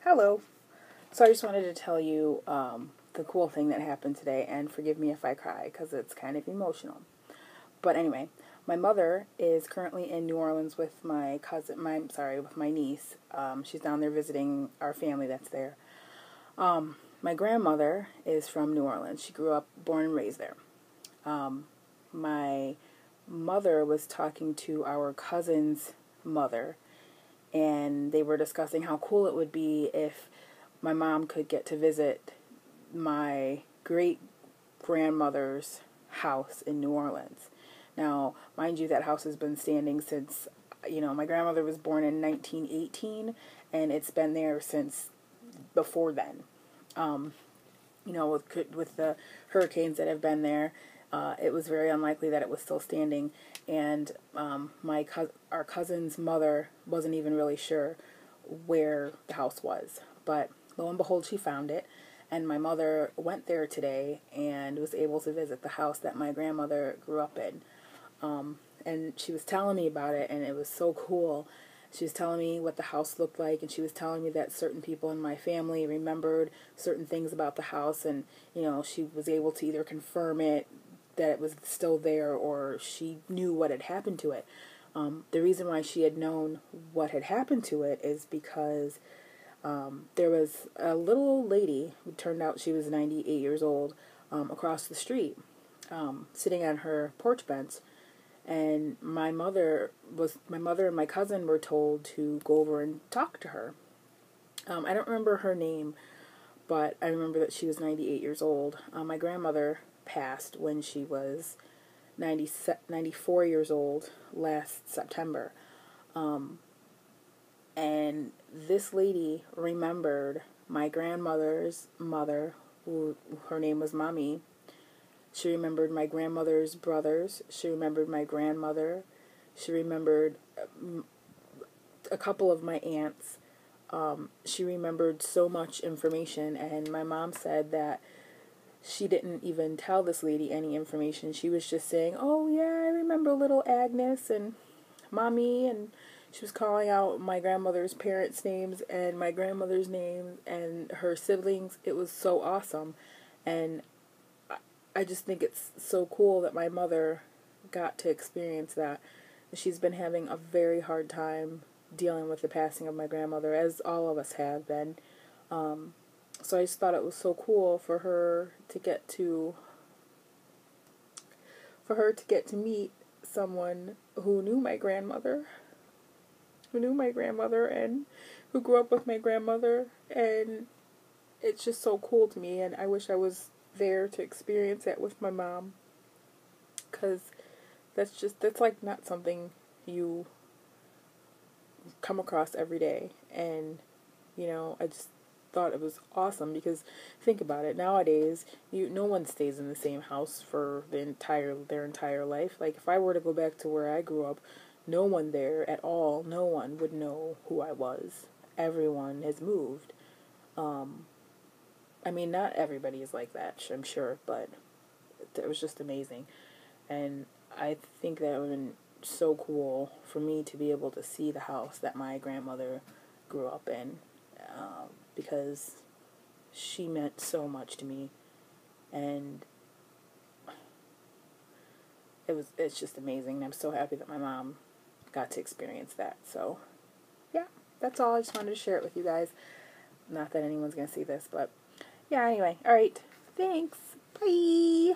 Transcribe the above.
Hello. So I just wanted to tell you the cool thing that happened today, and forgive me if I cry because it's kind of emotional. But anyway, my mother is currently in New Orleans with my cousin. With my niece. She's down there visiting our family that's there. My grandmother is from New Orleans. She grew up, born and raised there. My mother was talking to our cousin's mother, and they were discussing how cool it would be if my mom could get to visit my great grandmother's house in New Orleans. Now, mind you, that house has been standing since, my grandmother was born in 1918, and it's been there since before then. With the hurricanes that have been there, it was very unlikely that it was still standing, and our cousin's mother wasn't even really sure where the house was, but lo and behold, she found it, and my mother went there today and was able to visit the house that my grandmother grew up in, and she was telling me about it, and it was so cool. She was telling me what the house looked like, and she was telling me that certain people in my family remembered certain things about the house, and, she was able to either confirm it, that it was still there, or she knew what had happened to it. The reason why she had known what had happened to it is because there was a little old lady who turned out she was 98 years old across the street, sitting on her porch bench. And my mother and my cousin were told to go over and talk to her. I don't remember her name, but I remember that she was 98 years old. My grandmother passed when she was 94 years old last September. And this lady remembered my grandmother's mother, who her name was Mommy. She remembered my grandmother's brothers. She remembered my grandmother. She remembered a couple of my aunts. She remembered so much information, and my mom said that she didn't even tell this lady any information. She was just saying, "Oh yeah, I remember little Agnes and Mommy," and she was calling out my grandmother's parents' names and my grandmother's name and her siblings. It was so awesome, and I just think it's so cool that my mother got to experience that. She's been having a very hard time dealing with the passing of my grandmother, as all of us have been. So I just thought it was so cool for her to get to meet someone who knew my grandmother, and who grew up with my grandmother, and it's just so cool to me, and I wish I was there to experience that with my mom, because that's like not something you come across every day. And I just thought it was awesome, because think about it, nowadays no one stays in the same house for their entire life. Like, if I were to go back to where I grew up, no one there at all, no one would know who I was. Everyone has moved. I mean, not everybody is like that, I'm sure, but it was just amazing. And I think that would have been so cool for me to be able to see the house that my grandmother grew up in, because she meant so much to me, and it's just amazing. And I'm so happy that my mom got to experience that. So, yeah, that's all. I just wanted to share it with you guys. Not that anyone's going to see this, but yeah, anyway. All right. Thanks. Bye.